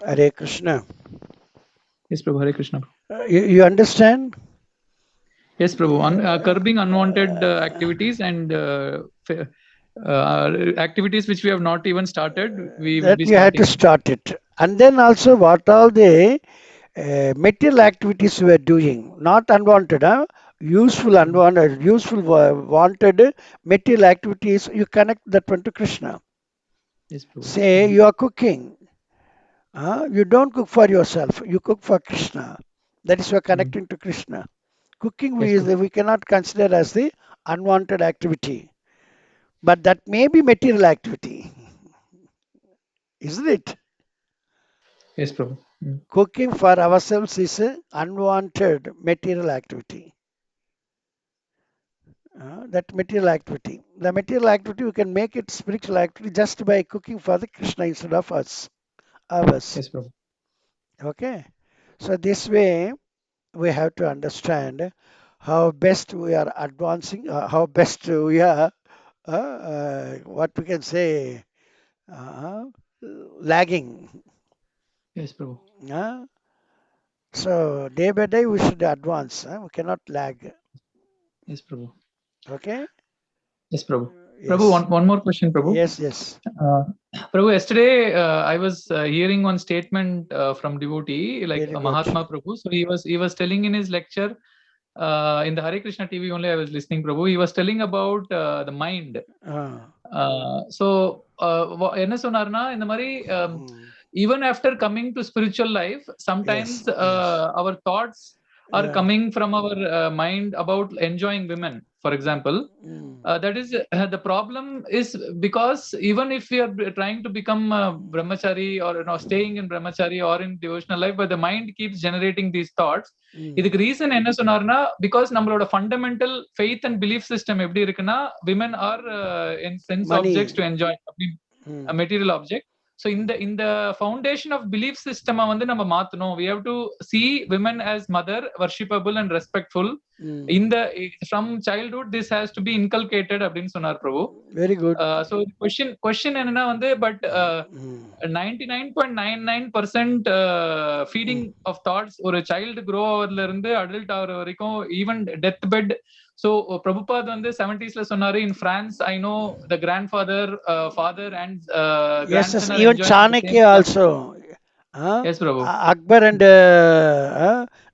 Hare Krishna. Yes, Prabhu. Hare Krishna. You understand? Yes, Prabhu. Curbing unwanted activities and activities which we have not even started, we will That be you had to starting. start it. And then also what all the material activities we are doing, not unwanted, huh? Useful, unwanted, useful, wanted material activities, you connect that one to Krishna. Yes, Prabhu. Say you are cooking. You don't cook for yourself, you cook for Krishna. That is you are Mm. connecting to Krishna. Cooking Yes, Prabhu. we cannot consider as the unwanted activity, but that may be material activity, isn't it? Yes, Prabhu. Mm. Cooking for ourselves is a unwanted material activity. That material activity. The material activity we can make it spiritual activity just by cooking for the Krishna instead of us, ours. Yes, Prabhu. Okay. So this way we have to understand how best we are advancing, how best we are, what we can say, uh, lagging. Yes, Prabhu. Uh, so day by day we should advance. We cannot lag. Yes, Prabhu. Okay. Yes, Prabhu. Prabhu, Yes. one more question, Prabhu. Yes. Yes. Uh, Prabhu, yesterday I was hearing one statement from devotee like Very good. Mahatma Prabhu. So he was telling in his lecture in the Hare Krishna TV only. I was listening, Prabhu. He was telling about the mind. Uh, So என்ன சொன்னார்னா இந்த மாதிரி mm, even after coming to spiritual life, sometimes yes. Yes. our thoughts are Uh, coming from our mind about enjoying women, for example. mm, That is the problem is because even if we are trying to become brahmachari or staying in brahmachari or in devotional life, but the mind keeps generating these thoughts. mm. இதுக்கு reason என்ன சொன்னார்னா because நம்மளோட fundamental faith and belief system எப்படி இருக்குன்னா women are in sense objects to Money. Enjoy Mm, material object. So இந்த foundation of belief system வந்து நம்ம மாத்தணும். We have to see women as mother worshippable and respectful. mm. இந்த from childhood this has to be inculcated அப்படின்னு சொன்னார் Prabhu. Very good. So question என்னன்னா வந்து but Mm, 99.99% feeding mm. Of thoughts ஒரு child grow ஆகிறதுல இருந்து அடல்ட் ஆகிற வரைக்கும் even death bed. So Prabhupad வந்து 70s சொன்னாரு in France I know the grandfather father and Yes, grand yes. Son are Even enjoying the same Chanakya love. also. Yes Prabhu. Akbar and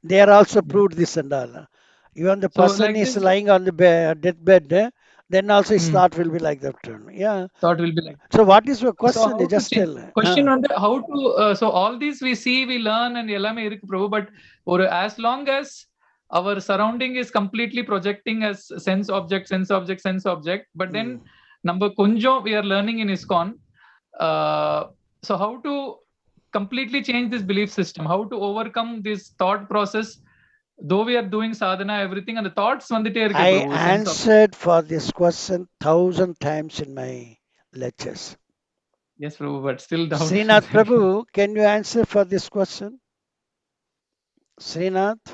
they are also proved this and all. Even the so person like is this lying on the deathbed, then also his thought will be like that. Yeah. Thought will be like. So what is your So question? how You to just change? tell. Question வந்து how to so all these we see, we learn and எல்லாமே இருக்கு bro, but ஒரு as long as our surrounding is completely projecting as sense object sense object sense object, but then Mm. நம்ம கொஞ்சம் we are learning in ISKCON. uh, so how to completely change this belief system, how to overcome this thought process, though we are doing sadhana everything and the thoughts வந்துட்டே இருக்கு I bro, sense of. answered for this question 1,000 times in my lectures. Yes bro, but still doubt is Srinath there. Prabhu, can you answer for this question? Srinath,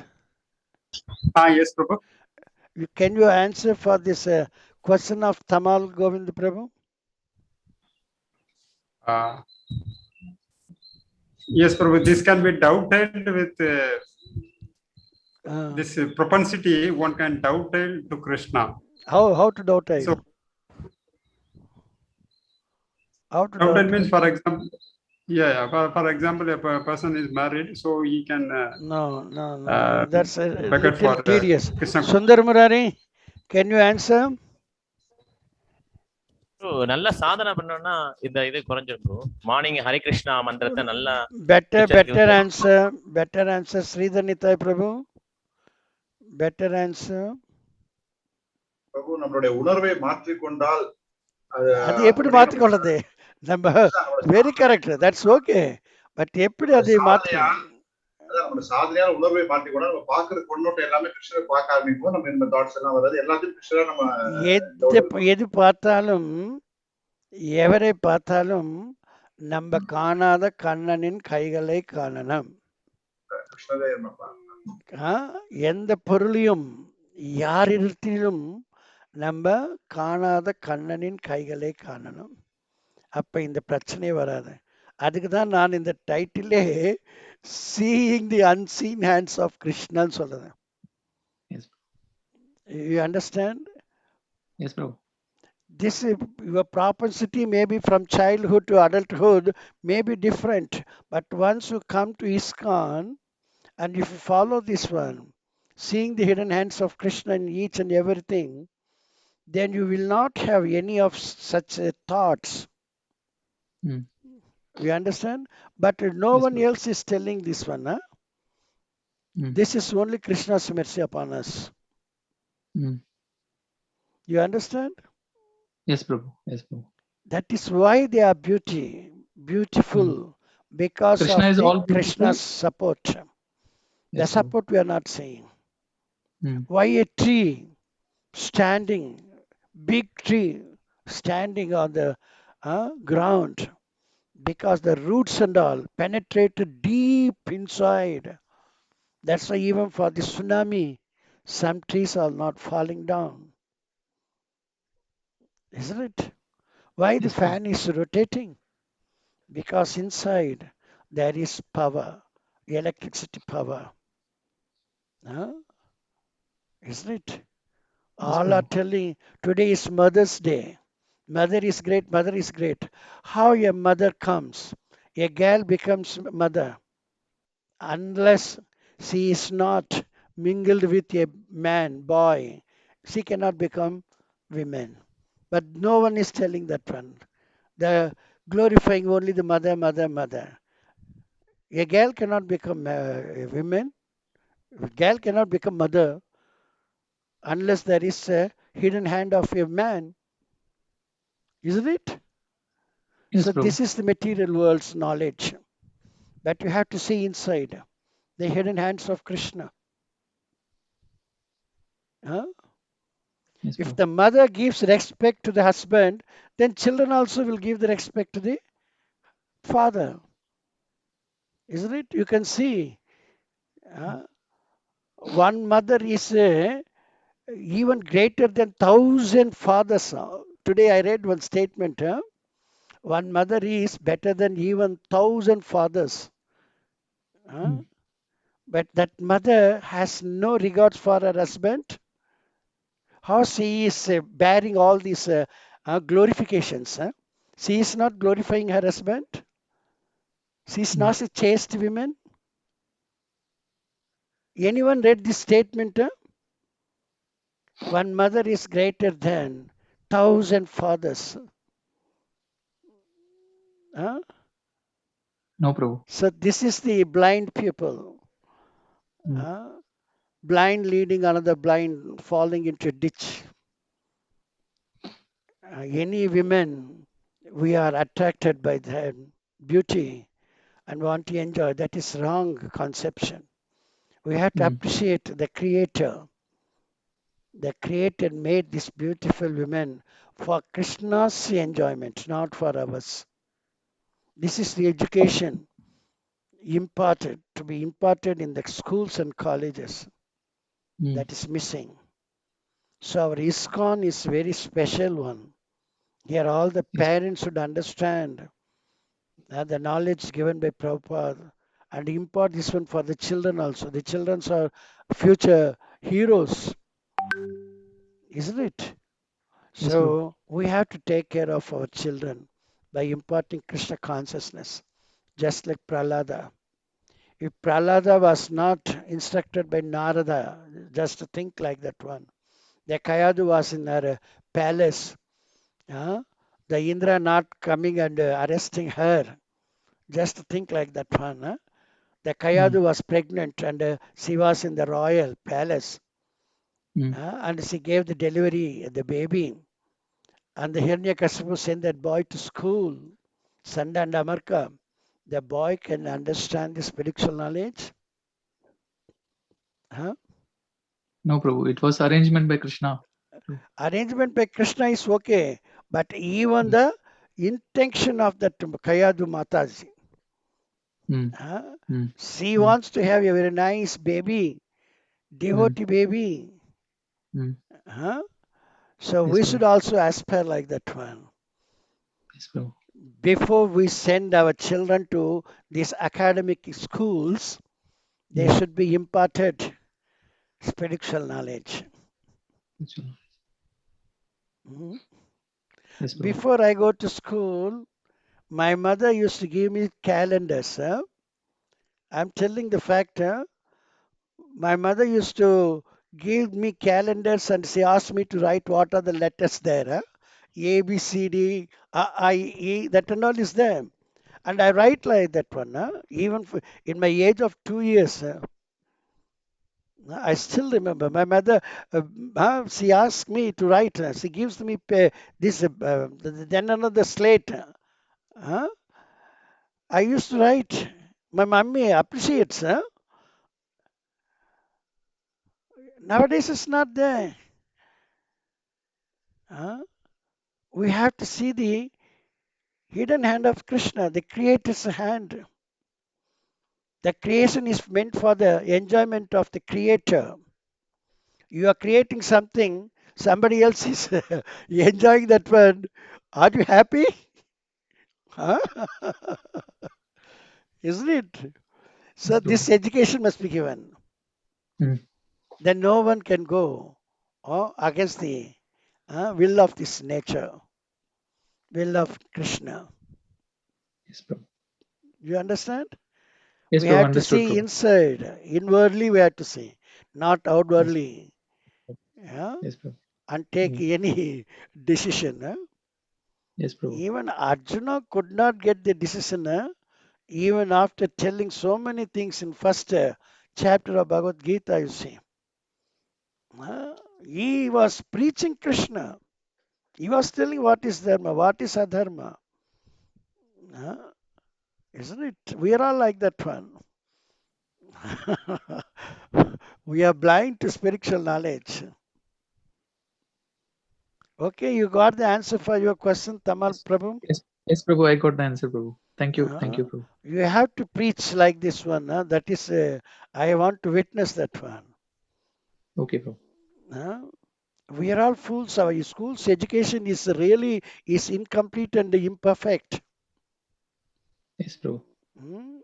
Yes, Prabhu. can you answer for this question of Tamal Govind Prabhu? Uh, yes, Prabhu. This can be doubted with this propensity. One can doubt to Krishna. How to doubt I? So How to doubted doubt? means, for example, yeah. For example, if a person is married, so he can No. That's a beckon little for tedious. Krishna. Sundar Murari, can you answer? நல்ல சாதனை பண்ணோம்னா இந்த இது குறைஞ்சிரும் bro. Morning Hare Krishna மந்திரத்தை நல்லா Better answer. Better answer. Sridhar Nitai Prabhu. Better answer. பிரபு நம்மளுடைய உணர்வை மாற்றிக்கொண்டால் அது எப்படி மாற்றிக்கொள்ளது? நம்ம very correct, that's okay. But எப்படி அதை மாற்று? நம்ம சாதனையான உணர்வை மாற்றிக்கொண்டா நம்ம பாக்குற கொண்டோட்டம் எல்லாமே கிருஷ்ணரை பார்க்க ஆரம்பிக்கும். நம்ம இந்த தாட்ஸ் எல்லாம் வராது, எல்லாத்தையும் கிருஷ்ணரா நம்ம எது பார்த்தாலும் எவரை பார்த்தாலும் நம்ம காணாத கண்ணனின் கைகளை காணணும். கிருஷ்ணரே எந்த பொருளையும் யாரிடத்திலும் நம்ம காணாத கண்ணனின் கைகளை காணணும். அப்ப இந்த பிரச்சனை வராது. அதுக்கு தான் நான் இந்த டைட்டிலே seeing the unseen hands of கிருஷ்ணன்னு சொல்றேன். Yes. You understand? Yes, bro. This your propensity may be from childhood to adulthood may be different, but once you come to ISKCON and if you follow this one, seeing the hidden hands of Krishna in each and everything, then you will not have any of such thoughts. Mm. You understand? But no Yes, one bro. else is telling this one. Huh? Mm. This is only Krishna's mercy upon us. Mm. You understand? Yes, bro. Yes, bro. That is why they are beautiful, because Krishna of is the all beautiful. Krishna's support. The Yes, bro. support we are not saying. Mm. Why a tree standing, big tree standing on the ground? Because the roots and all penetrated deep inside. That's why even for the tsunami, some trees are not falling down. Isn't it? Why the Yes, bro. fan is rotating? Because inside there is power, electricity power. Huh? Isn't it? Yes, All are bro. telling today is Mother's Day. Mother is great, mother is great. How a mother comes? A girl becomes mother unless she is not mingled with a man, boy. She cannot become women. But no one is telling that one. The glorifying only the mother, mother, mother. A girl cannot become a woman. A girl cannot become mother unless there is a hidden hand of a man, isn't it? Yes, So bro. this is the material world's knowledge. But you have to see inside the hidden hands of Krishna. Huh? Yes, If bro. the mother gives respect to the husband, then children also will give the respect to the father, isn't it? You can see uh, one mother is even greater than thousand fathers. Today I read one statement. One mother is better than even thousand fathers. Mm. But that mother has no regards for her husband. How she is bearing all these glorifications. She is not glorifying her husband. She is Mm. not a chaste woman. Anyone read this statement? One mother is greater than thousand fathers. Huh? No, bro. So this is the blind people. Mm. Blind leading another blind, falling into a ditch. Any women, we are attracted by their beauty and want to enjoy. That is wrong conception. We have to Mm. appreciate the Creator. The Creator made this beautiful women for Krishna's enjoyment, not for ours. This is the education imparted to be imparted in the schools and colleges Mm. that is missing. So our ISKCON is very special one. Here all the Yes. parents should understand the knowledge given by Prabhupada and impart this one for the children also. The children are future heroes, isn't it? Yes, bro. So we have to take care of our children by imparting Krishna consciousness, just like Prahlada. If Prahlada was not instructed by Narada, just to think like that one, the Kayadu was in her palace, the Indra not coming and arresting her, just to think like that one. The Mm. Kayadu was pregnant and she was in the royal palace Mm. and she gave the delivery, the baby. And the Hiranyakashipu sent that boy to school, Sanda and Amarka. The boy can understand the spiritual knowledge. Huh? No, bro. It was arrangement by Krishna. Bro. Arrangement by Krishna is okay, but even Mm. the intention of that Kayadu Mataji, Mm. huh? Mm. She Mm. wants to have a very nice baby, Mm. devotee baby. Mm. Huh? So Yes, we bro. should also aspire like that one. Yes, bro. before we send our children to these academic schools, they Yeah. should be imparted spiritual knowledge. Mhm. Yes, Prabhu. Before I go to school, my mother used to give me calendars. I'm telling the fact. My mother used to give me calendars and she asked me to write what are the letters there. A, B, C, D, I, E, that and all is there. And I write like that one. Even in my age of 2 years. I still remember my mother. She asked me to write. She gives me this, then another slate. Uh, I used to write. My mummy appreciates. Nowadays it's not there. Uh, we have to see the hidden hand of Krishna, the creator's hand. The creation is meant for the enjoyment of the creator. You are creating something, somebody else is enjoying that one. Are you happy? Huh? Isn't it? So Yes, this Prabhu. education must be given. Mm. Then no one can go against the will of this nature, will of Krishna. Yes, Prabhu. You understand? Yes, We Prabhu. have to Understood, see Prabhu. inside, inwardly we have to see, not Yes. outwardly. Yeah? Yes, Prabhu. And take Mm. any decision. Yes, Prabhu. Even Arjuna could not get the decision, even after telling so many things in first chapter of Bhagavad Gita, you see. He was preaching Krishna. He was telling what is dharma, what is adharma. Uh, isn't it? We are all like that one. We are blind to spiritual knowledge. Okay, you got the answer for your question, Tamal Yes. Prabhu. Yes. Yes, Prabhu. I got the answer, Prabhu. Thank you. Thank Uh, you, Prabhu. you have to preach like this one. That is, I want to witness that one. Okay, Prabhu. We are all fools. Our school's education is really is incomplete and imperfect. Yes, Prabhu. Hmm?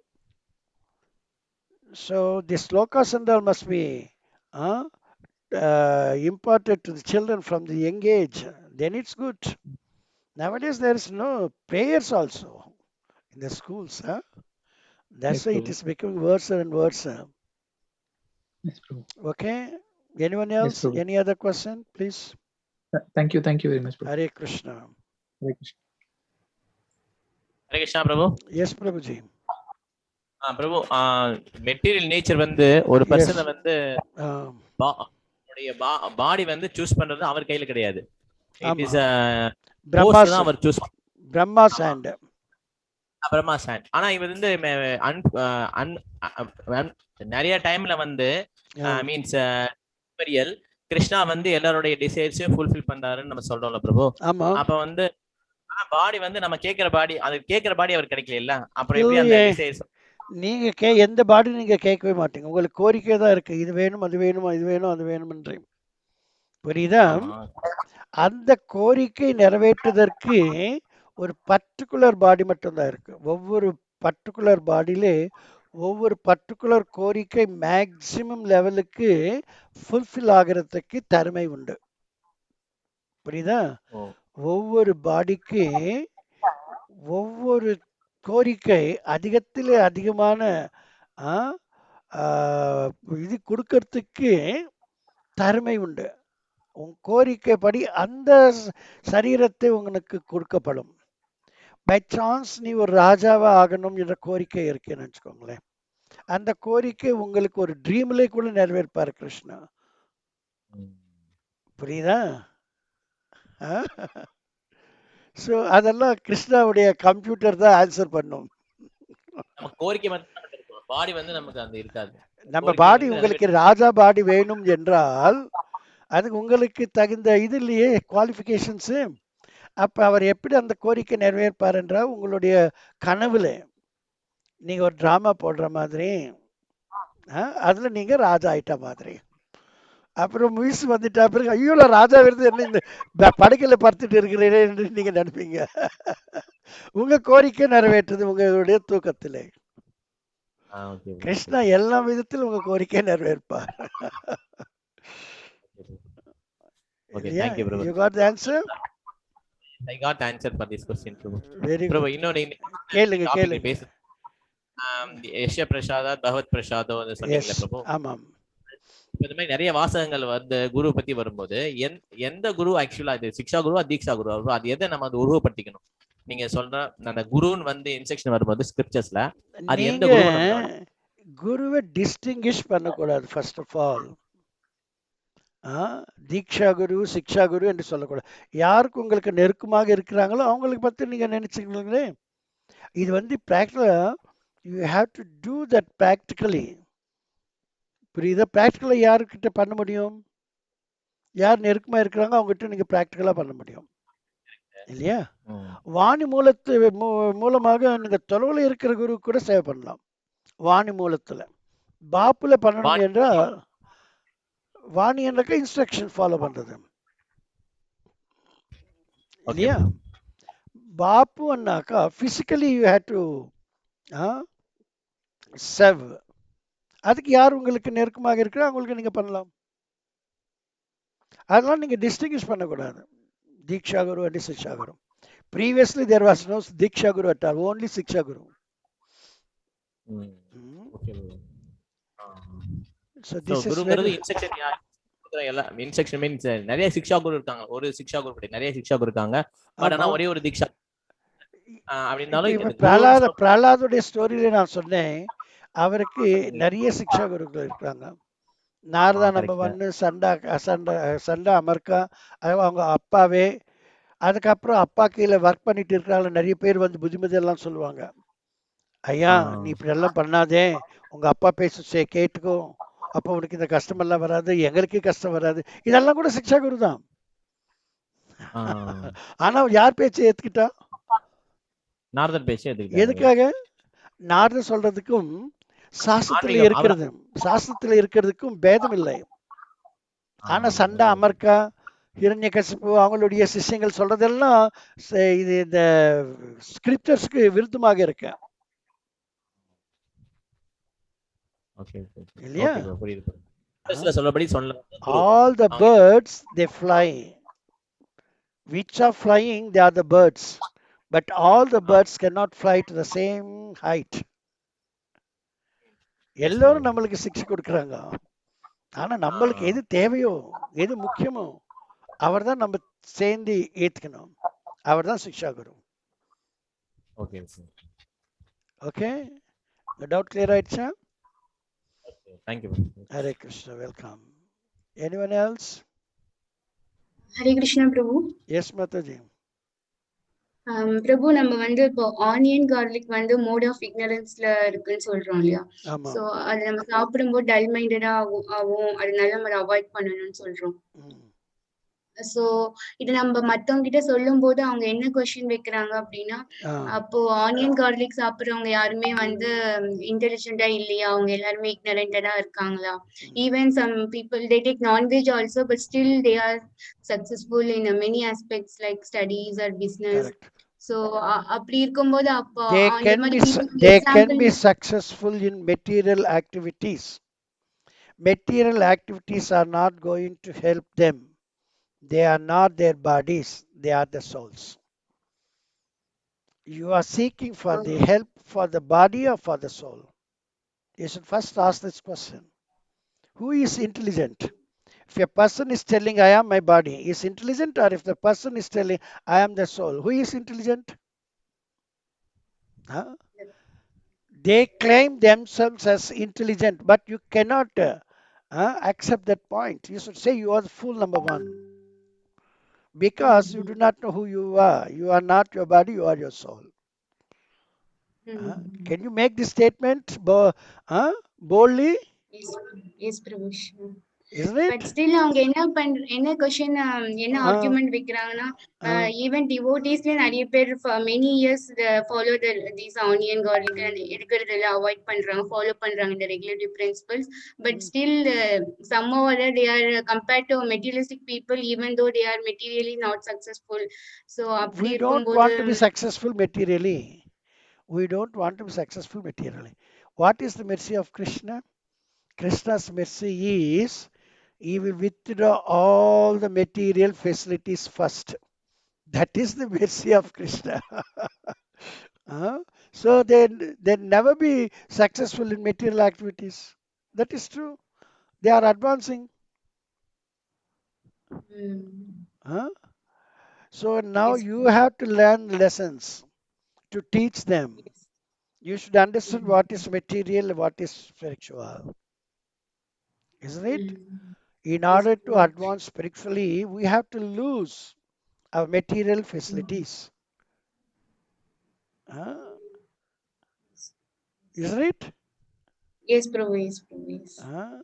So the slokas and all must be imparted to the children from the young age. Then it's good. Nowadays there is no prayers also in the schools. That's Yes, why it Prabhu. is becoming worse and worse. Yes, Prabhu. Okay. Anyone Yes, else? Prabhu. Any other question, please? Thank you. Thank you very much, Prabhu. Hare Krishna. Hare Krishna. Hare Krishna Prabhu. Yes, Prabhuji. Prabhu material nature வந்து ஒரு Yes. பர்சனை வந்து Um, பாடி வந்து choose பண்றது அவர் கையில கிடையாது. It is Brahma's தான் அவர் choose Brahma's hand. Brahma's hand. ஆனா இவர் வந்து நிறைய டைம்ல வந்து மீன்ஸ் மெட்டீரியல் கிருஷ்ணா வந்து எல்லாருடைய டிசைர்ஸையும் ஃபுல்ஃபில் பண்றாருன்னு நம்ம சொல்றோம்ல பிரபு. ஆமா. அப்ப வந்து பாடி வந்து நம்ம கேக்குற பாடி அது கேக்குற பாடி அவர் கிடைக்கல இல்ல. அப்புறம் எப்படி அந்த டிசைர்ஸ் நீங்க எந்த பாடி நீங்க கேட்கவே மாட்டீங்க. உங்களுக்கு கோரிக்கை தான் இருக்கு. இது வேணும், அது வேணும், இது வேணும், அது வேணும்ன்ற. புரியுதா? அந்த கோரிக்கை நிறைவேற்றுவதற்கு ஒரு பர்டிகுலர் பாடி மட்டும்தான் இருக்கு. ஒவ்வொரு பர்டிகுலர் பாடியிலே ஒவ்வொரு பர்டிகுலர் கோரிக்கை மேக்சிமம் லெவலுக்கு ஃபுல்ஃபில் ஆகிறதுக்கு திறமை உண்டு. புரியுதா? ஒவ்வொரு பாடிக்கு ஒவ்வொரு கோரிக்கை அதிகத்திலே அதிகமான இது கொடுக்கறதுக்கு திறமை உண்டு. உன் கோரிக்கைப்படி அந்த சரீரத்தை உங்களுக்கு கொடுக்கப்படும். பை சான்ஸ் நீ ஒரு ராஜாவா ஆகணும் என்ற கோரிக்கை இருக்குன்னு வச்சுக்கோங்களேன். அந்த கோரிக்கை உங்களுக்கு ஒரு ட்ரீம்ல கூட நிறைவேற்பாரு கிருஷ்ணா. புரியுதா? ஸோ அதெல்லாம் கிருஷ்ணாவுடைய கம்ப்யூட்டர் தான் ஆன்சர் பண்ணும். கோரிக்கை மட்டும் பாடி வந்து நமக்கு அந்த இருக்காது. நம்ம பாடி உங்களுக்கு ராஜா பாடி வேணும் என்றால் அதுக்கு உங்களுக்கு தகுந்த இது இல்லையே குவாலிஃபிகேஷன்ஸு. அப்போ அவர் எப்படி அந்த கோரிக்கை நிறைவேற்பார் என்றால் உங்களுடைய கனவுல நீங்கள் ஒரு ட்ராமா போடுற மாதிரி அதில் நீங்கள் ராஜா ஆயிட்ட மாதிரி. அப்புறம் மிஸ் வந்துட்டா பிறகு ஐயோ ராஜா விருது என்ன இந்த படுக்கையில் படுத்துட்டு இருக்கிறேன்னு நீங்கள் நினைப்பீங்க. உங்க கோரிக்கை நிறைவேற்றுது உங்களுடைய தூக்கத்திலே. ஓகே கிருஷ்ணா எல்லா விதத்திலும் உங்க கோரிக்கையை நிறைவேற்பார். ஓகே இல்லையா? Thank you Prabhu. You got the answer? I got answer for this question Prabhu. Very Prabhu good. இன்னொரு கேளுங்க டாபிக் கேளுங்க. பேச யஷ்ய பிரசாதா பகவத் பிரசாதோ சொன்னீங்களே எஸ், பிரபு. ஆமாம். இந்த மாதிரி நிறைய வாசகங்கள் வந்து குரு பத்தி வரும்போது எந்த குரு ஆக்சுவலா இது சிக்ஷா குருவா தீக்ஷா குருவா அது எதை நம்ம அது உருவப்படுத்திக்கணும்? நீங்க சொல்ற அந்த குருன்னு வந்து இன்ஸ்ட்ரக்ஷன் வரும்போது ஸ்கிரிப்சர்ஸ்ல அது எந்த நீங்க குரு? குருவை டிஸ்டிங்கிஷ் பண்ணக்கூடாது. ஃபர்ஸ்ட் ஆஃப் ஆல் தீக்ஷா குரு சிக்ஷா குரு என்று சொல்லக்கூடாது. யாருக்கு உங்களுக்கு நெருக்கமாக இருக்கிறாங்களோ அவங்களுக்கு பற்றி நீங்க நினைச்சுங்களே. இது வந்து ப்ராக்டிக்கலா you have to do that practically. புரியுதா? ப்ராக்டிக்கலா யாருக்கிட்ட பண்ண முடியும்? யார் நெருக்கமாக இருக்கிறாங்க அவங்ககிட்ட நீங்க ப்ராக்டிக்கலா பண்ண முடியும் இல்லையா? வாணி மூலமாக நீங்க தொலைவில் இருக்கிற குரு கூட சேவை பண்ணலாம். வாணி மூலத்துல பாப்புல பண்ணணும் என்றால் வாணி என்றக்க இன்ஸ்ட்ரக்ஷன் ஃபாலோ பண்றது இல்லையா? பாப்பு அண்ணாக்கா physically you have to serve. அதுக்கு யார் உங்களுக்கு நெருக்கமாக இருக்கிற அவங்களுக்கு நீங்க பண்ணலாம். அதெல்லாம் நீங்க டிஸ்டிங்கிஷ் பண்ணக்கூடாது. தீக்ஷா குரு அண்ட் சிக்ஷா குரு. Previously there was no Diksha Guru at all, only Siksha Guru. So this is very... instruction means நிறைய சிக்ஷா குரு இருக்காங்க. ஒரு சிக்ஷா குரு கிடையாது, நிறைய சிக்ஷா குரு இருக்காங்க. பட் ஆனா ஒரே ஒரு தீக்ஷா அப்படின்னாலும் பிரஹ்லாதுடைய ஸ்டோரியில நான் சொன்னேன், அவருக்கு நிறைய சிக்ஷா குருக்கள் இருக்காங்க. நாரதா நம்பர் 1, சண்டா அமர்கா, அவங்க அப்பாவே. அதுக்கப்புறம் அப்பா கீழே ஒர்க் பண்ணிட்டு இருக்கிறாங்க நிறைய பேர் வந்து புத்திமதி எல்லாம் சொல்லுவாங்க. ஐயா நீ இப்படி எல்லாம் பண்ணாதே, உங்க அப்பா பேச கேட்டுக்கோ, அப்போ உனக்கு இந்த கஷ்டம் எல்லாம் வராது, எங்களுக்கே கஷ்டம் வராது. இதெல்லாம் கூட சிக்ஷா குரு தான். ஆனா யார் பேச்சை ஏத்துக்கிட்டா? நாரதர் பேச்சை ஏத்துக்கிட்டா. எதுக்காக? நாரதர் சொல்றதுக்கும் சாஸ்திரத்துல இருக்கிறதுக்கும் பேதம் இல்லை. ஆனா சண்டா அமர்கா ஹிரண்யகசிப்பு அவங்களுடைய சிஷ்யங்கள் சொல்றதெல்லாம் இது இந்த ஸ்கிரிப்டர்ஸ்க்கு விருத்தமாக இருக்கு இல்லையா? All the birds they fly. Which are flying, they are the birds. But all the birds cannot fly to the same height. எல்லாரும் நம்மளுக்கு சிக்ஷை கொடுக்குறாங்க. ஆனா நம்மளுக்கு எது தேவையோ எது முக்கியமோ அவர் தான் நம்ம சேர்ந்து ஏத்துக்கணும். அவர் தான் சிக்ஷா குரு. ஓகே ஓகே, டவுட் கிளியர் ஆயிடுச்சா? Thank you. Hare Krishna, welcome. Anyone else? Hare Krishna Prabhu. Yes Mataji. பிரபு நம்ம வந்து இப்போ ஆனியன் கார்லிக் வந்து மோட் ஆஃப் இக்னரன்ஸ்ல இருக்குன்னு சொல்றோம் இல்லையா? சோ அது நம்ம சாப்பிடும்போது டல் மைண்டடா ஆகும், அதனால நம்ம அவாய்ட் பண்ணணும்னு சொல்றோம். சோ இது நம்ம மத்தவங்க கிட்ட சொல்லும் போது அவங்க என்ன கொஸ்டின் வைக்கிறாங்க அப்படின்னா, அப்போ ஆனியன் கார்லிக் சாப்பிடுறவங்க யாருமே வந்து இன்டெலிஜென்டா இல்லையா, அவங்க எல்லாருமே இக்னரண்டடா இருக்காங்களா? Even some people they take non-veg also but still they are successful in many aspects like studies or business. So அப்படி இருக்கும்போது அப்போ they can be successful in material activities. Material activities are not going to help them. They are not their bodies, they are the souls. You are seeking for the help for the body or for the soul? You should first ask this question. Who is intelligent? If a person is telling I am my body, is intelligent? Or if the person is telling I am the soul, who is intelligent? They claim themselves as intelligent, but you cannot accept that point. You should say you are the fool number one. Because you do not know who you are. You are not your body, you are your soul. Can you make this statement boldly? Yes, Prabhu. isn't But it? still அவங்க என்ன question என்ன argument வைக்கிறாங்கன்னா even டிவோட்டீஸ்ல நிறைய பேர் for many years follow these onion garlic எடுக்கிறதுல avoid பண்றாங்க follow பண்றாங்க இந்த regulatory principles but still somehow or other they are compared to materialistic people even though they are materially not successful. So அப்படி We don't இருக்கும்போது want to be successful materially. We don't want to be successful materially. What is the mercy of Krishna? Krishna's mercy is he will withdraw all the material facilities first. That is the mercy of Krishna. Huh? So they never be successful in material activities. That is true. They are advancing. Huh? So now yes, you have to learn lessons to teach them. yes. You should understand what is material, what is spiritual. Isn't it? In Yes, order to Prabhu. advance spiritually, we have to lose our material facilities. Huh? Isn't it? Yes, Prabhu, yes, Prabhu, yes. Huh?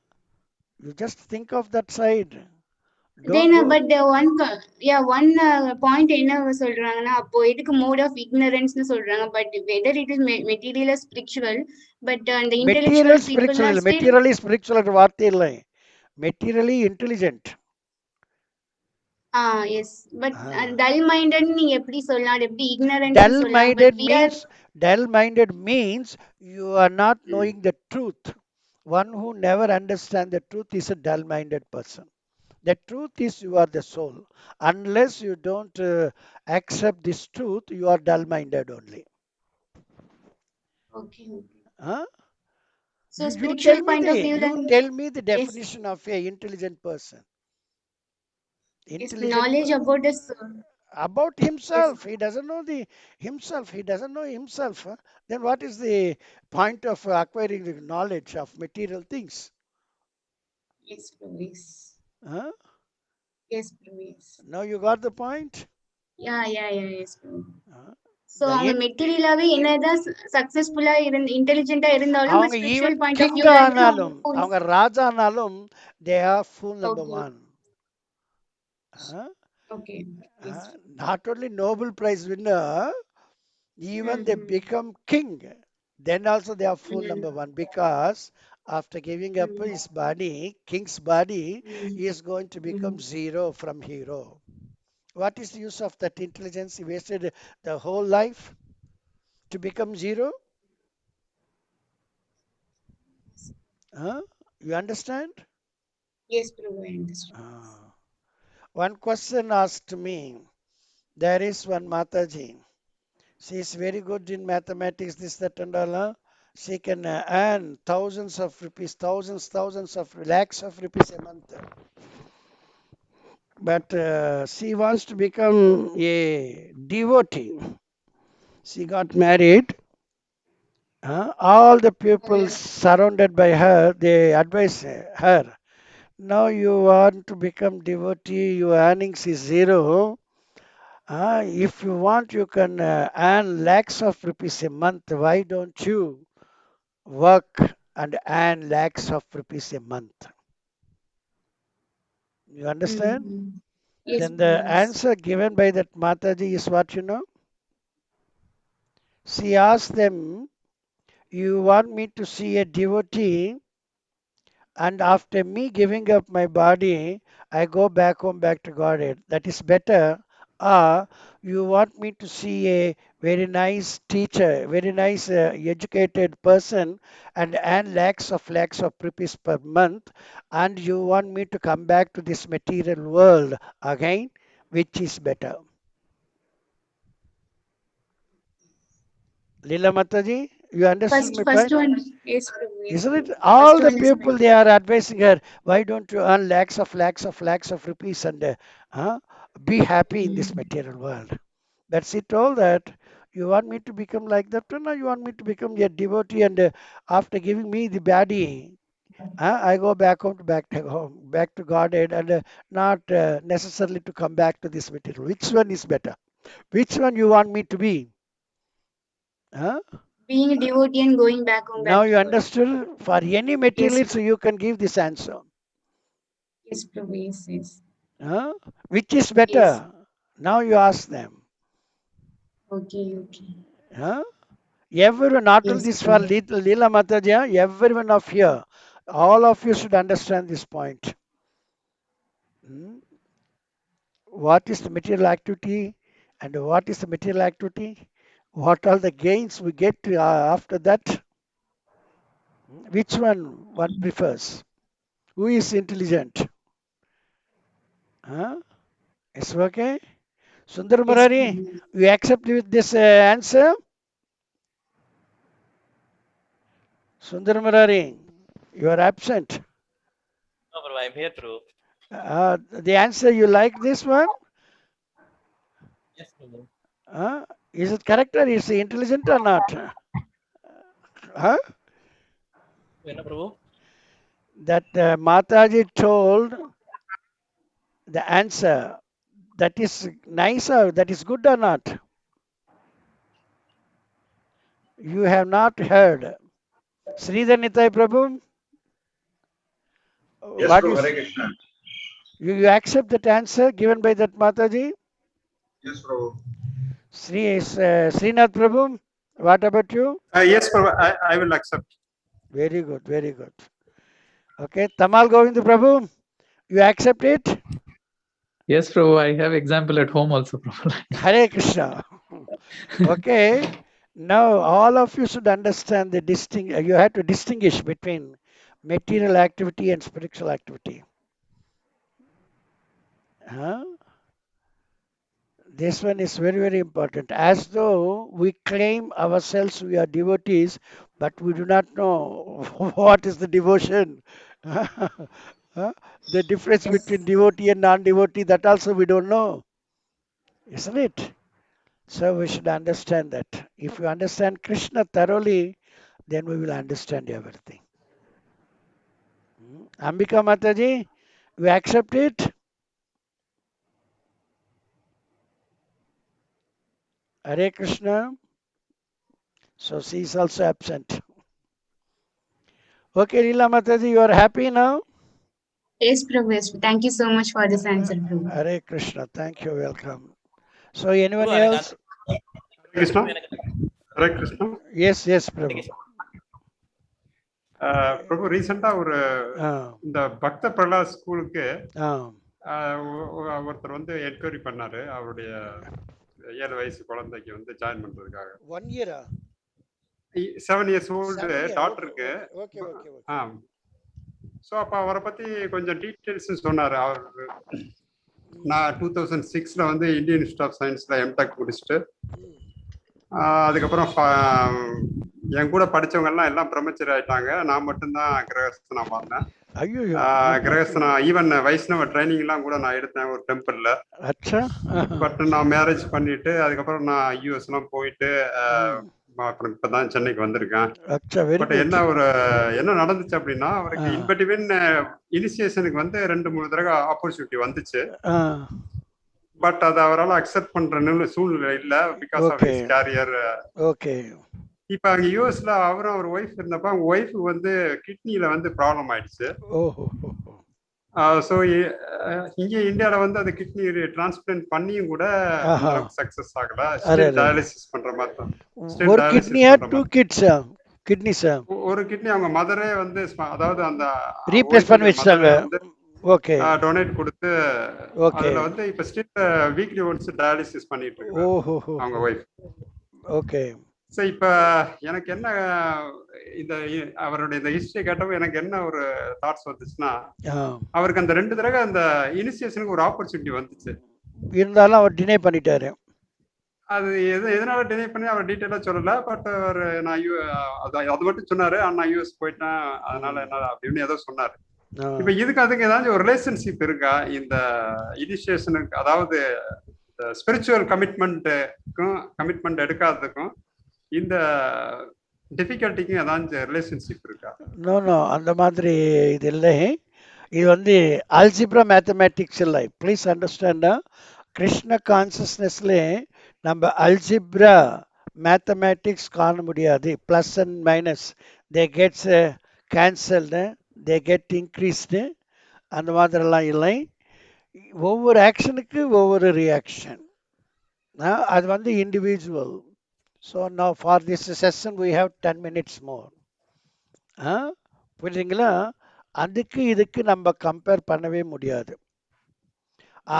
You just think of that side. Don't Then go. but the one point என்ன சொல்றாங்கன்னா அப்போ எதுக்கு mode of ignorance னு சொல்றாங்க but whether it is material or spiritual but the intellectual Material people spiritual are இல்லை still materially spiritual வார்த்தை இல்லை materially intelligent yes but dull minded நீங்க எப்படி சொல்லலாம் அது எப்படி ignorant னு dull சொல்லலாம் but minded we are means dull minded means you are not knowing the truth. One who never understands the truth is a dull minded person. The truth is you are the soul. Unless you don't accept this truth, you are dull minded only. okay. Huh? So You spiritual tell me point the of view you then tell me the yes, definition of a intelligent person. yes Intelligent knowledge about the soul. about Yes, himself. He doesn't know the himself. He doesn't know himself. Huh? Then what is the point of acquiring the knowledge of material things? yes, Prabhu, yes. Huh? Yes, Prabhu, yes. Now you got the point. Yeah, yes, Prabhu. Huh? So The அவங்க மெட்டீரியலாவே என்னதான் சக்சஸ்ஃபுல்லா இன்டெலிஜென்ட்டா இருந்தாலும் அவங்க but spiritual even point of king வியூல இருந்து ஆனாலும் அவங்க ராஜானாலும் they are fool number okay one. Okay yes Not only Nobel Prize winner, even they become king. Then also they are full number one because after giving up his body, king's body, he is going to become zero from hero. What is the use of that intelligence? He wasted the whole life to become zero. Huh? You understand? Yes bro I understand One question asked me. There is one Mataji. She is very good in mathematics, this, that, and all. Huh? She can earn thousands of rupees, thousands of lakhs of rupees a month. But she wants to become a devotee. She got married. All the people surrounded by her, they advise her. Now you want to become devotee, your earnings is zero. If you want, you can earn lakhs of rupees a month. Why don't you work and earn lakhs of rupees a month? You understand? Yes Then the answer given by that Mataji is what you know? She asked them, you want me to see a devotee, and after me giving up my body, I go back home, back to Godhead. That is better. Or you want me to see a very nice teacher, very nice educated person, and earn lakhs of rupees per month, and you want me to come back to this material world again, which is better? Leela Mataji, you understood my first point? one yes bro Isn't it? All the people they are advising her, why don't you earn lakhs of rupees and be happy in this material world? But she told that, you want me to become like that, or no, you want me to become a devotee, and after giving me the body, I go back home, back to Godhead, and not necessarily to come back to this material. Which one is better? Which one you want me to be? Huh? being a devotee and going back home back Now to you God. understood? For any Yes, material, so you can give this answer. Yes, Prabhu. Yes. Which is Yes. better? Now you ask them. Okay. Everyone, not only Yes, this for Prabhu. Leela Mataji, everyone of here, all of you should understand this point. Hmm? What is the material activity and what is the material activity? What are the gains we get after that? Which one prefers? Who is intelligent? It's okay? Sundar Yes, Murari, Prabhu. you accept with this answer? Sundar Murari, you are absent. No, bro, I'm here, bro. The answer, you like this one? Yes, bro. Is it correct or is he intelligent or not? என்ன பிரபு? That Mataji told the answer, that is nice or that is good or not? You have not heard. Sridhar Nitai Prabhu, Yes, what Prabhu. is, Hare Krishna. you accept that answer given by that Mataji? Yes, Prabhu. Srinath Prabhu, what about you? Yes, Prabhu. I will accept. Very good, very good. Okay, Tamal Govind Prabhu, you accept it? Yes, Prabhu. I have example at home also, Prabhu. Hare Krishna. Okay, now all of you should understand the you have to distinguish between material activity and spiritual activity. This one is very, very important. As though we claim ourselves we are devotees, but we do not know what is the devotion. The difference Yes. between devotee and non-devotee, that also we don't know, isn't it? So we should understand that. If you understand Krishna thoroughly, then we will understand everything. Ambika Mataji, we accept it? Hare Krishna. So she is also absent. Okay, Leela Mataji, you are happy now? Yes, Prabhu. Yes. Thank you so much for this answer, Prabhu. Hare Krishna. Thank you. Welcome. So anyone Prabhu, எனக்கு else? Hare Krishna. எனக்கு Hare Krishna. Yes, Prabhu. பிரபு ரீசெண்டா ஒரு இந்த பக்த பிரகலாத் ஸ்கூலுக்கு ஒருத்தர் வந்து enquiry பண்ணாரு அவருடைய 7 வயசு குழந்தைக்கு வந்து ஜாயின் பண்றதுக்காக 1 year 7 years ஓல்டு டாக்டருக்கு. ஸோ அப்போ அவரை பத்தி கொஞ்சம் டீட்டெயில்ஸ் சொன்னாரு. அவர் நான் 2006 வந்து இந்தியன் இன்ஸ்டியூட் ஆஃப் சயின்ஸ்ல எம்டெக் முடிச்சுட்டு அதுக்கப்புறம் என் கூட படிச்சவங்க எல்லாம் பிரம்மச்சரி ஆயிட்டாங்க. நான் மட்டும்தான் கிரகஸ்தனா மாறினேன். கிரகஸ்தனா ஈவன் வைஷ்ணவ ட்ரைனிங் எல்லாம் கூட நான் எடுத்தேன் ஒரு டெம்பிள்ல. பட் நான் மேரேஜ் பண்ணிட்டு அதுக்கப்புறம் நான் யூஎஸ் எல்லாம் போயிட்டு அப்புறம் இப்பதான் சென்னைக்கு வந்திருக்கேன். பட் என்ன நடந்துச்சு அப்படின்னா அவருக்கு இன்பிட்வீன் இனிஷியேஷனுக்கு வந்து 2-3 தடவை ஆப்பர்ச்சுனிட்டி வந்துச்சு. பட் அது அவரால் அக்செப்ட் பண்ற சூழ்நிலை இல்ல பிகாஸ் ஆஃப் ஹிஸ் கேரியர். இப்ப அங்க யூஎஸ்ல அவரும் அவர் ஒய்ஃப் இருந்தப்ப அவங்க ஒய்ஃப் வந்து கிட்னில வந்து ப்ராப்ளம் ஆயிடுச்சு. ஸோ இங்க இந்தியாவில வந்து அது கிட்னி டிரான்ஸ்பிளான்ட் பண்ணியும் கூட சக்சஸ் ஆகல. டயாலிசிஸ் பண்ற மாதிரி தான். ஒரு கிட்னி அவங்க மதரே வந்து அதாவது அந்த ரீப்ளேஸ் பண்ணி வச்சாங்க. ஓகே, டொனேட் கொடுத்து அதுல வந்து இப்ப ஸ்டில் வீக்லி ஒன்ஸ் டயாலிசிஸ் பண்ணிட்டு இருக்காங்க அவங்க வைஃப். ஓகே. சோ இப்ப எனக்கு என்ன இந்த அவருடைய இந்த ஹிஸ்டரி கேட்டப்ப எனக்கு என்ன ஒரு தாட்ஸ் வந்துச்சுன்னா அவருக்கு அந்த 2 தடவை அந்த இனிஷியேஷனுக்கு ஒரு ஆப்பர்ச்சுனிட்டி வந்துச்சு. இருந்தாலும் அவர் டினை பண்ணிட்டாரு. அது எதனால டினை பண்ணி அவர் டீட்டெயிலா சொல்லல. பட் அவர் நான் அது மட்டும் சொன்னாரு. நான் யூஎஸ் போயிட்டேன் அதனால என்ன அப்படின்னு ஏதோ சொன்னாரு. இப்ப இதுக்கு அதுக்கு ஏதாச்சும் ஒரு ரிலேஷன்ஷிப் இருக்கா இந்த இனிஷியேஷனுக்கு? அதாவது ஸ்பிரிச்சுவல் கமிட்மெண்ட் எடுக்காததுக்கும் இந்த டிஃபிகல்ட்டிக்கும் ஏதாச்சும் ரிலேஷன்ஷிப் இருக்கா? நோ அந்த மாதிரி இது இல்லை. இது வந்து அல்ஜிப்ரா மேத்தமேட்டிக்ஸ் இல்லை. Please understand. கிருஷ்ண கான்சியஸ்னஸ்ல நம்ம அல்ஜிப்ரா மேத்தமேட்டிக்ஸ் காண முடியாது. Plus and minus they gets cancelled, they get increased, அந்த மாதிரிலாம் இல்லை. ஒவ்வொரு ஆக்ஷனுக்கு ஒவ்வொரு ரியாக்ஷன். அது வந்து individual. So now for this session we have 10 minutes more. புரியுதுங்களா? அதுக்கு இதுக்கு நம்ம கம்பேர் பண்ணவே முடியாது.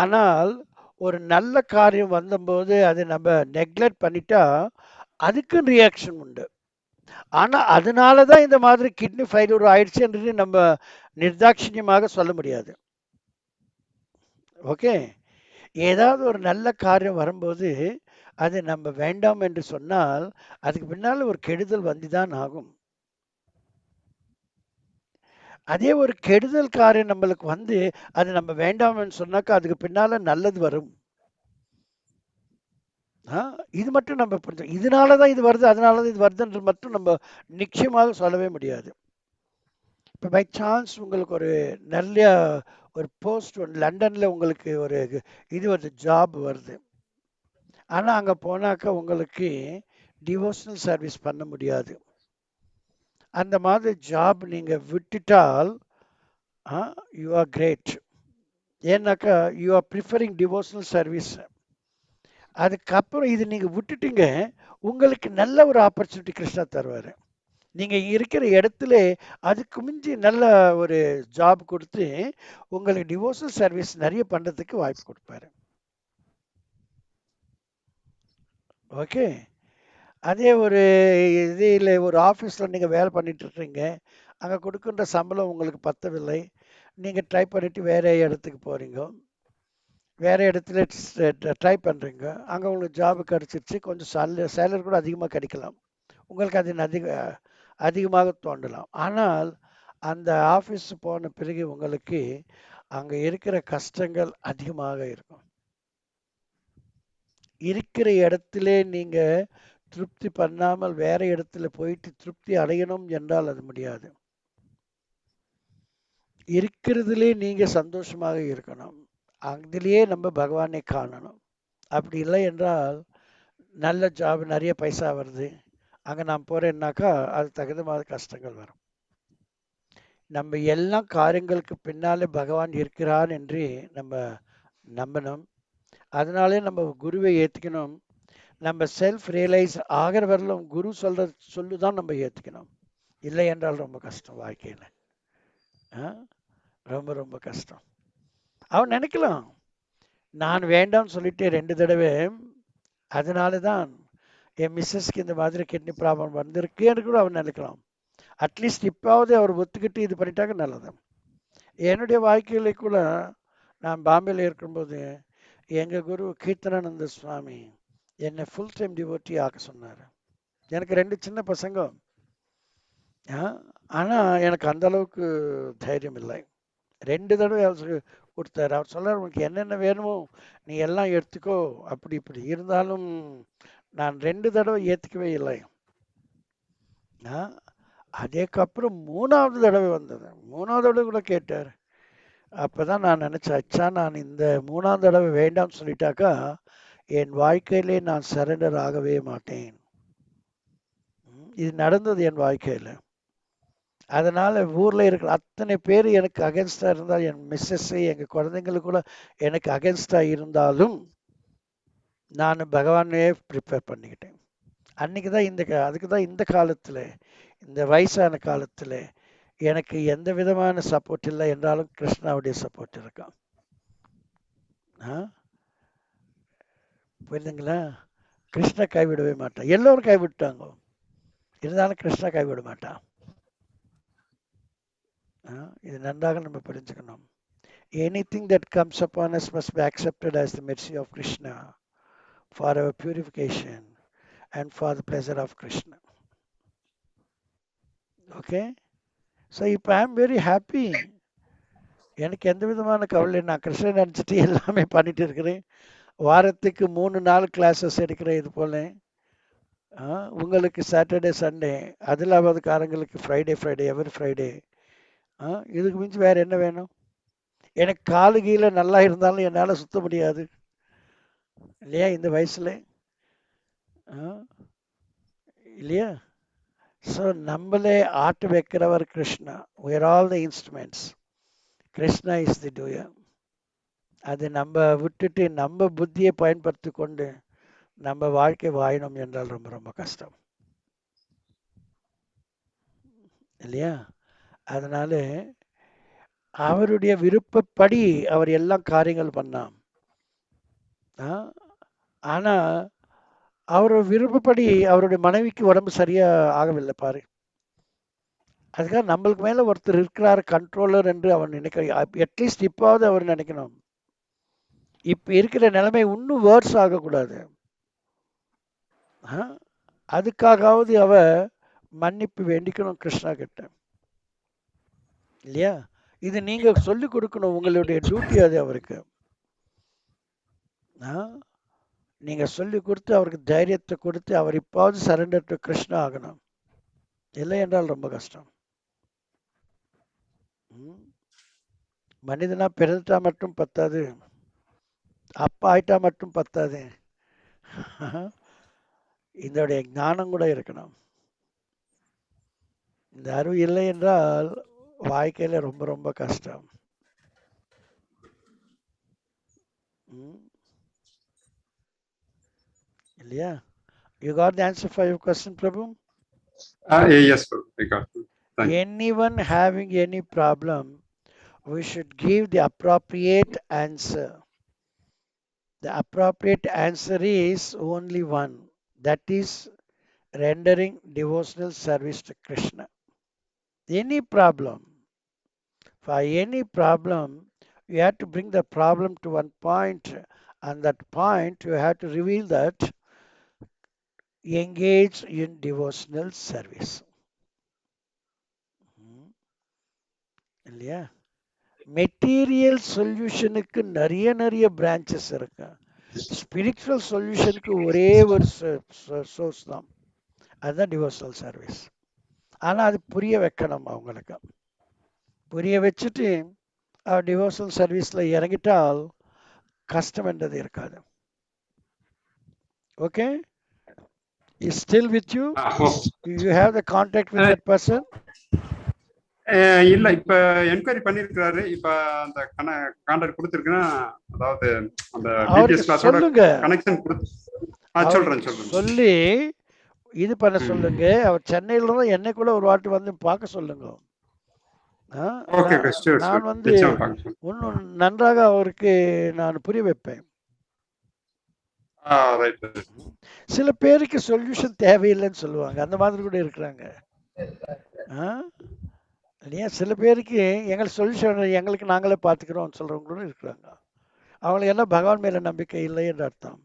ஆனால் ஒரு நல்ல காரியம் வந்தபோது அதை நம்ம நெக்லெக்ட் பண்ணிட்டா அதுக்கு ரியாக்ஷன் உண்டு. ஆனால் அதனால தான் இந்த மாதிரி கிட்னி ஃபெயிலியர் ஆயிடுச்சுன்றது நம்ம நிர்தாட்சியமாக சொல்ல முடியாது. ஓகே, ஏதாவது ஒரு நல்ல காரியம் வரும்போது அது நம்ம வேண்டாம் என்று சொன்னால் அதுக்கு பின்னால் ஒரு கெடுதல் வந்துதான் ஆகும். அதே ஒரு கெடுதல் காரியம் நம்மளுக்கு வந்து அது நம்ம வேண்டாம்னு சொன்னாக்கா அதுக்கு பின்னால நல்லது வரும். இது மட்டும் நம்ம புரிஞ்சு, இதனாலதான் இது வருது அதனாலதான் இது வருதுன்றது மட்டும் நம்ம நிச்சயமாக சொல்லவே முடியாது. இப்போ பை சான்ஸ் உங்களுக்கு ஒரு நல்ல ஒரு போஸ்ட் லண்டன்ல உங்களுக்கு ஒரு இது வருது, ஜாப் வருது. ஆனால் அங்கே போனாக்கா உங்களுக்கு டிவோஷனல் சர்வீஸ் பண்ண முடியாது. அந்த மாதிரி ஜாப் நீங்கள் விட்டுட்டால் யூ ஆர் கிரேட். ஏன்னாக்கா you are preferring devotional service. அதுக்கப்புறம் இது நீங்கள் விட்டுட்டீங்க, உங்களுக்கு நல்ல ஒரு ஆப்பர்ச்சுனிட்டி கிருஷ்ணா தருவார். நீங்கள் இருக்கிற இடத்துல அதுக்கு மிஞ்சி நல்ல ஒரு ஜாப் கொடுத்து உங்களுக்கு டிவோஷனல் சர்வீஸ் நிறைய பண்ணுறதுக்கு வாய்ப்பு கொடுப்பாரு. ஓகே, அதே ஒரு இதில் ஒரு ஆஃபீஸில் நீங்கள் வேலை பண்ணிட்டு இருக்கீங்க, அங்கே கொடுக்கின்ற சம்பளம் உங்களுக்கு பத்தவில்லை, நீங்கள் ட்ரை பண்ணிவிட்டு வேறு இடத்துக்கு போகிறீங்க, வேறு இடத்துல ட்ரை பண்ணுறீங்க, அங்கே உங்களுக்கு ஜாபு கிடச்சிருச்சு, கொஞ்சம் சேலரி கூட அதிகமாக கிடைக்கலாம், உங்களுக்கு அது அதிகமாக தோன்றலாம். ஆனால் அந்த ஆஃபீஸ் போன பிறகு உங்களுக்கு அங்கே இருக்கிற கஷ்டங்கள் அதிகமாக இருக்கும். இருக்கிற இடத்துல நீங்கள் திருப்தி பண்ணாமல் வேற இடத்துல போயிட்டு திருப்தி அடையணும் என்றால் அது முடியாது. இருக்கிறதுலே நீங்க சந்தோஷமாக இருக்கணும், அதிலேயே நம்ம பகவானை காணணும். அப்படி இல்லை என்றால் நல்ல ஜாப் நிறைய பைசா வருது, அங்கே நான் போறேன்னாக்கா அது தகுந்த மாதிரி கஷ்டங்கள் வரும். நம்ம எல்லா காரியங்களுக்கு பின்னாலே பகவான் இருக்கிறான் என்று நம்ம நம்பணும். அதனாலே நம்ம குருவை ஏற்றுக்கணும். நம்ம செல்ஃப் ரியலைஸ் ஆகிற வரலும் குரு சொல்லுதான் நம்ம ஏற்றுக்கணும். இல்லை என்றால் ரொம்ப கஷ்டம் வாழ்க்கையில், ரொம்ப ரொம்ப கஷ்டம். அவன் நினைக்கலாம் நான் வேண்டாம்னு சொல்லிட்டு 2 தடவை, அதனால தான் என் மிஸ்ஸஸ்க்கு இந்த மாதிரி கிட்னி ப்ராப்ளம் வந்திருக்குன்னு கூட அவன் நினைக்கலாம். அட்லீஸ்ட் இப்பாவது அவர் ஒத்துக்கிட்டு இது பண்ணிட்டாங்க நல்லது. என்னுடைய வாழ்க்கையில கூட நான் பாம்பேல இருக்கும்போது எங்கள் குரு கீர்த்தனானந்த சுவாமி என்னை ஃபுல் டைம் டிவோட்டி ஆக்க சொன்னார். எனக்கு 2 சின்ன பசங்க, ஆனால் எனக்கு அந்த அளவுக்கு தைரியம் இல்லை. 2 தடவை அவர் கொடுத்தாரு. அவர் சொல்றார், உனக்கு என்னென்ன வேணுமோ நீ எல்லாம் எடுத்துக்கோ, அப்படி இப்படி இருந்தாலும் நான் 2 தடவை ஏற்றுக்கவே இல்லை. அதுக்கப்புறம் 3வது தடவை வந்தது, 3வது தடவை கூட கேட்டார். அப்போதான் நான் நினச்சேன், அச்சா நான் இந்த 3வது தடவை வேண்டாம்னு சொல்லிட்டாக்கா என் வாழ்க்கையிலே நான் சரண்டர் ஆகவே மாட்டேன். இது நடந்தது என் வாழ்க்கையில். அதனால் ஊரில் இருக்கிற அத்தனை பேர் எனக்கு அகென்ஸ்டாக இருந்தால், என் மிஸ்ஸஸ் எங்கள் குழந்தைங்களுக்கு கூட எனக்கு அகென்ஸ்டாக இருந்தாலும் நான் பகவானே ப்ரிப்பேர் பண்ணிக்கிட்டேன். அன்றைக்கி தான் அதுக்கு தான் இந்த காலத்தில், இந்த வயசான காலத்தில் எனக்கு எந்த விதமான சப்போர்ட் இல்லை என்றாலும் கிருஷ்ணாவுடைய சப்போர்ட் இருக்கான். புரியுதுங்களா? கிருஷ்ணா கைவிடவே மாட்டான். எல்லோரும் கைவிட்டாங்க, இருந்தாலும் கிருஷ்ணா கைவிட மாட்டான். இது நன்றாக நம்ம புரிஞ்சுக்கணும். Anything that comes upon us must be accepted as the mercy of Krishna for our purification and for the pleasure of Krishna. Okay? So இப்போ I am very happy. எனக்கு எந்த விதமான கவலை, நான் கிருஷ்ணன் நினச்சிட்டு எல்லாமே பண்ணிட்டு இருக்கிறேன். வாரத்துக்கு 3-4 கிளாஸஸ் எடுக்கிறேன். இது போல உங்களுக்கு சாட்டர்டே சண்டே, அதிலாவதுக்காரங்களுக்கு ஃப்ரைடே எவ்ரி ஃப்ரைடே. இதுக்கு மிஞ்சி வேறு என்ன வேணும்? எனக்கு காலு கீழே நல்லா இருந்தாலும் என்னால் சுத்த முடியாது இல்லையா இந்த வயசில், இல்லையா? ஸோ நம்மளே ஆட்டு வைக்கிறவர் Krishna. we are all the instruments. Krishna is the doer. அது நம்ம விட்டுட்டு நம்ம புத்தியை பயன்படுத்தி கொண்டு நம்ம வாழ்க்கை வாழணும் என்றால் ரொம்ப ரொம்ப கஷ்டம் இல்லையா? அதனால அவருடைய விருப்பப்படி அவர் எல்லாம் காரியங்கள் பண்ணாம். ஆனா அவரோட விருப்பப்படி அவருடைய மனைவிக்கு உடம்பு சரியா ஆகவில்லை பாரு. அதுக்காக நம்மளுக்கு மேல ஒருத்தர் இருக்கிறார் கண்ட்ரோலர் என்று அவன் நினைக்க, அட்லீஸ்ட் இப்பாவது அவர் நினைக்கணும். இப்ப இருக்கிற நிலைமை இன்னும் வேர்ஸ் ஆகக்கூடாது. அதுக்காகவது அவ மன்னிப்பு வேண்டிக்கணும் கிருஷ்ணா கிட்ட இல்லையா? இது நீங்க சொல்லி கொடுக்கணும், உங்களுடைய டியூட்டி அது அவருக்கு. நீங்க சொல்லி கொடுத்து அவருக்கு தைரியத்தை கொடுத்து அவர் இப்பாவது சரண்டர் டு கிருஷ்ணா ஆகணும். இல்லை என்றால் ரொம்ப கஷ்டம். மனிதனா பிறந்துட்டா மட்டும் பத்தாது, அப்பா ஆயிட்டா மட்டும் பத்தாது, இதோடைய ஞானம் கூட இருக்கணும். இந்த அறிவு இல்லை என்றால் வாழ்க்கையில ரொம்ப ரொம்ப கஷ்டம். இல்லையா? You got the answer for your question, Prabhu? Yes, Prabhu. I got it. Anyone having any problem, we should give the appropriate answer. The appropriate answer is only one, that is rendering devotional service to Krishna. Any problem, for any problem, you have to bring the problem to one point, and that point you have to reveal that engage in devotional service. இல்லையா? Material சொல்யூஷனுக்கு நிறைய branches இருக்கு. Spiritual சொல்யூஷனுக்கு ஒரே ஒரு source தான், அதுதான் devotional service. ஆனால் அது புரிய வைக்கணும் அவங்களுக்கு. புரிய வச்சுட்டு டிவோஷனல் சர்வீஸில் இறங்கிட்டால் கஷ்டம் என்றது இருக்காது. Okay, is still with you? You have the contact with that person? இல்ல, இப்ப என்கொயரி பண்ணிருக்காரு. இப்ப அந்த கான்டாக்ட் கொடுத்திருக்கேன்னா, அதாவது அந்த பிடிஎஸ் கிளாஸோட கனெக்ஷன் சொல்றேன் சொல்லி இது பண்ண சொல்லுங்க. அவர் சென்னையில தான் என்னை கூட ஒரு வாட்டி வந்து பார்க்க சொல்லுங்க. நான் வந்து இன்னும் நன்றாக அவருக்கு நான் புரிய வைப்பேன். சில பேருக்கு சொல்யூஷன் தேவையில்லைன்னு சொல்லுவாங்க, அந்த மாதிரி கூட இருக்கிறாங்க இல்லையா? சில பேருக்கு எங்களுக்கு சொல்யூஷன் எங்களுக்கு நாங்களே பார்த்துக்கிறோம் சொல்றவங்க கூட இருக்கிறாங்க. அவங்களுக்கு என்ன பகவான் மேல நம்பிக்கை இல்லை என்று அர்த்தம்.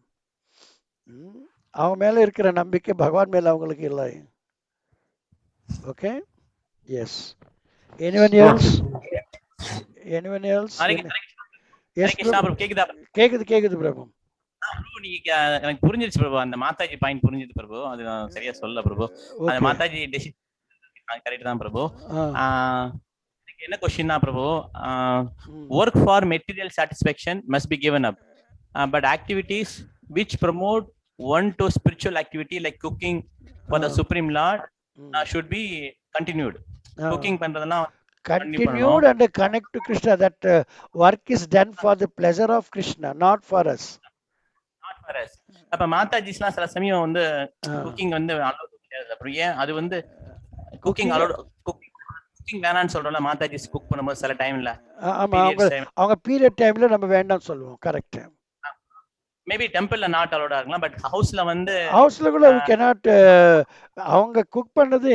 அவங்க மேல இருக்கிற நம்பிக்கை பகவான் மேல அவங்களுக்கு இல்லை. Okay, yes. anyone else? Yes, கேக்குது பிரபு. நீங்க எனக்கு புரிஞ்சிருச்சு பிரபு, அந்த மாதாஜி பாயிண்ட் புரிஞ்சுது பிரபு. அது நான் சரியா சொல்ல பிரபு. அந்த மாதாஜி கரெக்ட் தான் பிரபு. என்ன question Prabhu, work for material satisfaction must be given up, but activities which promote one to spiritual activity like cooking for the supreme lord should be continued. Cooking பண்றதெல்லாம் continued and connect to Krishna. That work is done for the pleasure of Krishna, not for us. அப்ப மாதாஜிஸ்லாம் சில சமயம் வந்து cooking வந்து allow கிடையாது. அப்புறம் அது வந்து குக்கிங் அலோவ், குக்கிங் வேணாம்னு சொல்றோம்ல மாதாஜிஸ் குக் பண்ணும்போது சில டைம்ல. ஆமா, அவங்க பீரியட் டைம்ல நம்ம வேண்டாம்னு சொல்லுவோம். கரெக்ட். மேபி டெம்பிள்ல நாட் அலோவ் ஆகலாம், பட் ஹவுஸ்ல வந்து ஹவுஸ்ல கூட we cannot. அவங்க குக் பண்ணது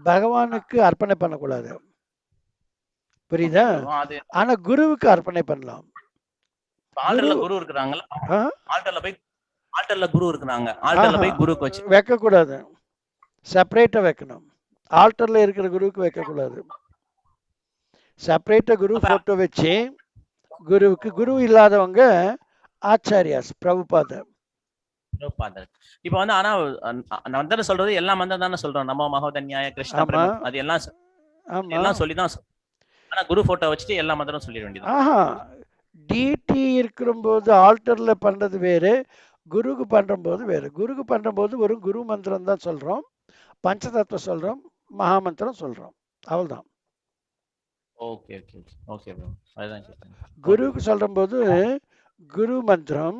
பகவானுக்கு அர்ப்பணை பண்ணக்கூடாது, புரியுதா? ஆனா குருவுக்கு அர்ப்பணை பண்ணலாம். ஆல்டர்ல குரு இருக்காங்கல, ஆல்டர்ல குரு இருக்காங்க, ஆல்டர்ல போய் குருக்கு வச்சு வைக்க கூடாது, செப்பரேட்டா வைக்கணும். ஆல்டர்ல இருக்கிற குருவுக்கு வைக்க கூடாது. செப்பரேட்டா குரு போட்டோ வச்சு குருவுக்கு. குரு இல்லாதவங்க ஆச்சாரியாஸ், பிரபுபாதர். இப்ப வந்து ஆனா நான் சொல்றது எல்லா மந்திரம் தானே சொல்றோம், நமோ மகோதன்யாய கிருஷ்ண பிரேம, அது எல்லாம் சொல்லிதான். ஆனா குரு போட்டோ வச்சுட்டு எல்லா மந்திரம் சொல்லிட வேண்டியது. டிடி இருக்கும்போது ஆல்டர்ல பண்றது வேறு, குருக்கு பண்றபோது வேறு. குருக்கு பண்றபோது ஒரு குரு மந்திரம் தான் சொல்றோம், பஞ்சதத்துவம் சொல்றோம், மகாமந்திரம் சொல்றோம், அவ்வளவுதான். Okay okay okay bro. அதுதான் கேட்டேன். குருவுக்கு சொல்லும்போது குரு மந்திரம்